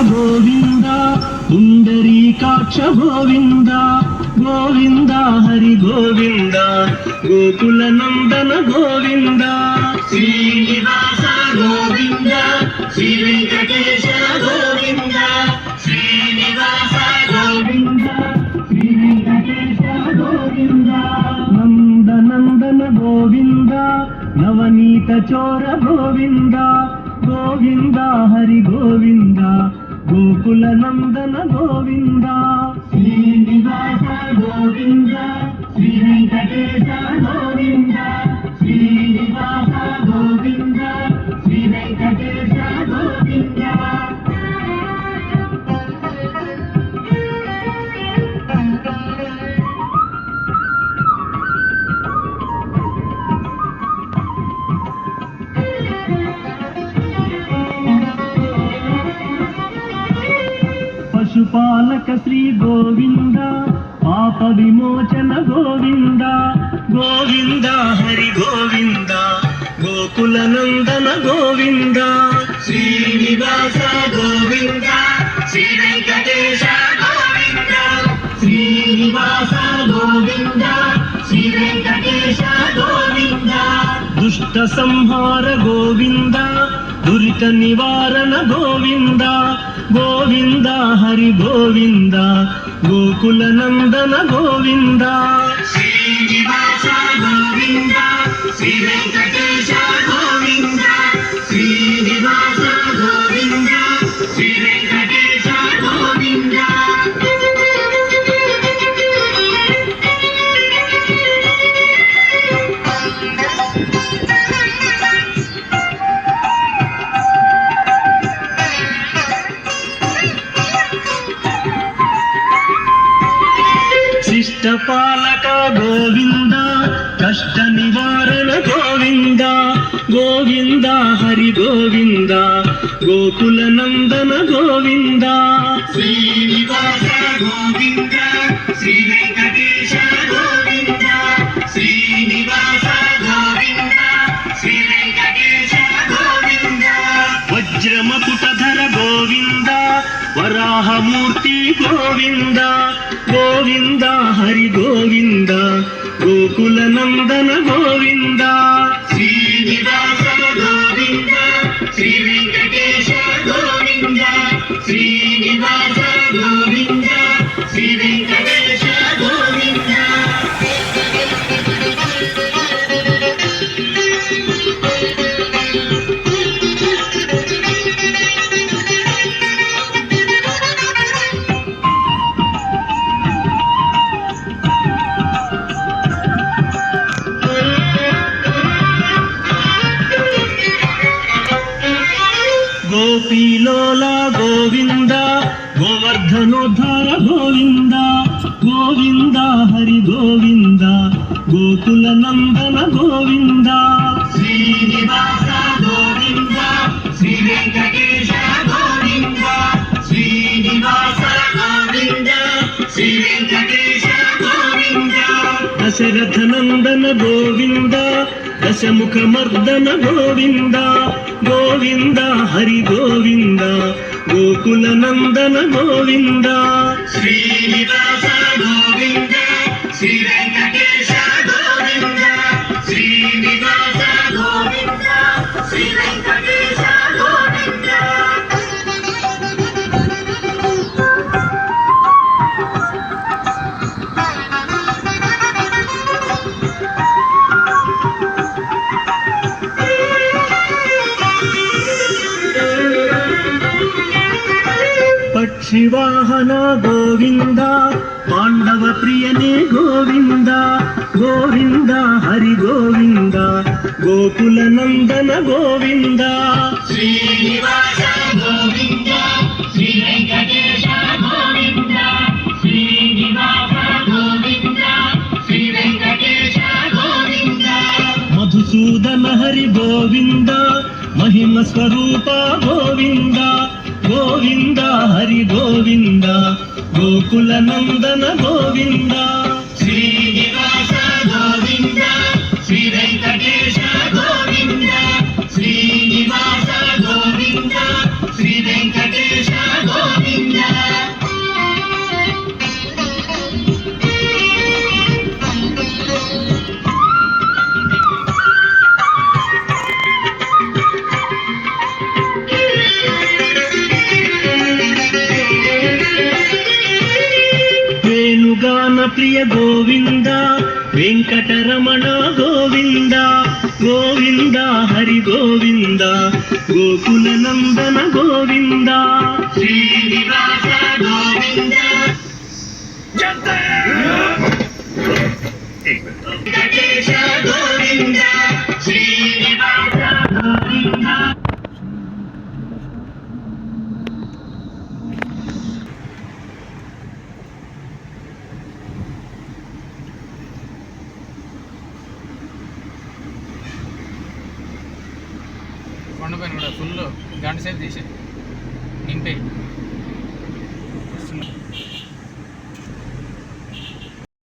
ಗೋವಿಂದ ಪುಂಡರೀಕಾಕ್ಷ ಗೋವಿಂದ ಗೋವಿಂದ ಹರಿ ಗೋವಿಂದ ಗೋಕುಲ ನಂದನ ಗೋವಿಂದ ಶ್ರೀನಿವಾಸ ಗೋವಿಂದ ಶ್ರೀ ವೆಂಕಟೇಶ ಗೋವಿಂದ ಶ್ರೀನಿವಾಸ ಗೋವಿಂದ ಶ್ರೀ ವೆಂಕಟೇಶ ಗೋವಿಂದ ನಂದನಂದನ ಗೋವಿಂದ ನವನೀತ ಚೋರ ಗೋವಿಂದ ಗೋವಿಂದ ಹರಿ ಗೋವಿಂದ ಗೋಕುಲ ನಂದನ ಗೋವಿಂದ ಶ್ರೀನಿವಾಸ ಗೋವಿಂದ ಶ್ರೀ ವೆಂಕಟೇಶ ಗೋವಿಂದ ಶ್ರೀನಿವಾಸ ಗೋವಿಂದ ಶ್ರೀ ವೆಂಕಟೇಶ ಗೋವಿಂದ ಪಶುಪಾಲಕ ಶ್ರೀ ಗೋವಿಂದ ಪಾಪ ವಿಮೋಚನ ಗೋವಿಂದ ಗೋವಿಂದ ಹರಿ ಗೋವಿಂದ ಗೋಕುಲ ನಂದನ ಗೋವಿಂದ ಶ್ರೀನಿವಾಸ ಗೋವಿಂದ ಶ್ರೀ ವೆಂಕಟೇಶ ಗೋವಿಂದ ಶ್ರೀನಿವಾಸ ಗೋವಿಂದ ಶ್ರೀ ವೆಂಕಟೇಶ ಗೋವಿಂದ ದುಷ್ಟ ಸಂಹಾರ ಗೋವಿಂದ ದುರಿತ ನಿವಾರಣ ಗೋವಿಂದ ಗೋವಿಂದ ಹರಿ ಗೋವಿಂದ ಗೋಕುಲ ನಂದನ ಗೋವಿಂದ ಶ್ರೀನಿವಾಸ ಗೋವಿಂದ ಶ್ರೀ ವೆಂಕಟೇಶ ಗೋವಿಂದ ಶ್ರೀನಿವಾಸ ಗೋವಿಂದ ಶ್ರೀ ವೆಂಕಟೇಶ ಗೋವಿಂದ ಶಿಷ್ಟಪಾಲಕ ಗೋವಿಂದ ಕಷ್ಟ ನಿವಾರಣ ಗೋವಿಂದ ಗೋವಿಂದ ಹರಿ ಗೋವಿಂದ ಗೋಕುಲ ನಂದನ ಗೋವಿಂದ ಶ್ರೀನಿವಾಸ ಗೋವಿಂದ ಶ್ರೀ ವೆಂಕಟೇಶ ಗೋವಿಂದ ಶ್ರೀನಿವಾಸ ಗೋವಿಂದ ಶ್ರೀ ವೆಂಕಟೇಶ ಗೋವಿಂದ ವಜ್ರ ಮಕುಟಧರ ಗೋವಿಂದ ವರಾಹ ಮೂರ್ತಿ ಗೋವಿಂದ ಗೋವಿಂದ ಹರಿ ಗೋವಿಂದ ಗೋಕುಲ ನಂದನ ಗೋವಿಂದ ಶ್ರೀನಿವಾಸ ಗೋವಿಂದ ಶ್ರೀ ವೆಂಕಟೇಶ ಗೋವಿಂದ ಶ್ರೀನಿವಾಸ ಗೋವಿಂದ ಶ್ರೀ ವೆಂಕಟೇಶ ಗೋವಿಂದ ಗೋಪಿಲೋಲ ಗೋವಿಂದ ಗೋವರ್ಧನೋದ್ಧಾರ ಗೋವಿಂದ ಗೋವಿಂದ ಹರಿ ಗೋವಿಂದ ಗೋಕುಲ ನಂದನ ಗೋವಿಂದ ಶ್ರೀನಿವಾಸ ಗೋವಿಂದ ಶ್ರೀ ವೆಂಕಟೇಶ ಗೋವಿಂದ ಶ್ರೀನಿವಾಸ ಗೋವಿಂದ ಶ್ರೀ ವೆಂಕಟೇಶ ಗೋವಿಂದ ದಶರಥ ನಂದನ ಗೋವಿಂದ ದಶಮುಖ ಮರ್ದನ ಗೋವಿಂದ ಗೋವಿಂದ ಹರಿ ಗೋವಿಂದ ಗೋಕುಲ ನಂದನ ಗೋವಿಂದ ಶ್ರೀನಿವಾಸ ಗೋವಿಂದ ಶ್ರೀ ವೆಂಕಟೇಶ ಗೋವಿಂದ ಶ್ರೀನಿವಾಸ ಗೋವಿಂದ ಶ್ರೀ ವೆಂಕಟೇಶ ಗೋವಿಂದ ಪಕ್ಷಿವಾಹನ ಗೋವಿಂದ ಪಾಂಡವ ಪ್ರಿಯನೇ ಗೋವಿಂದ ಗೋವಿಂದ ಹರಿ ಗೋವಿಂದ ಗೋಕುಲ ನಂದನ ಗೋವಿಂದ ಶ್ರೀನಿವಾಸ ಗೋವಿಂದ ಶ್ರೀ ವೆಂಕಟೇಶ ಗೋವಿಂದ ಶ್ರೀನಿವಾಸ ಗೋವಿಂದ ಶ್ರೀ ವೆಂಕಟೇಶ ಗೋವಿಂದ ಮಧುಸೂದನ ಹರಿ ಗೋವಿಂದ ಮಹಿಮ ಸ್ವರೂಪ ಗೋವಿಂದ ಗೋವಿಂದ ಹರಿ ಗೋವಿಂದ ಗೋಕುಲ ನಂದನ ಗೋವಿಂದ ಶ್ರೀನಿವಾಸ ಗೋವಿಂದ ಶ್ರೀ ವೆಂಕಟೇಶ ಗೋವಿಂದ ಶ್ರೀನಿವಾಸ ಗೋವಿಂದ ಶ್ರೀ ವೆಂಕಟೇಶ వెంకటరమణ గోవింద గోవింద హరి గోవింద గోకుల నందన గోవింద శ్రీనివాస గోవింద వెంకటేశ గోవింద శ్రీనివాస గోవింద కొండపైన కూడా ఫుల్ గంట సేపు తీసే నింపే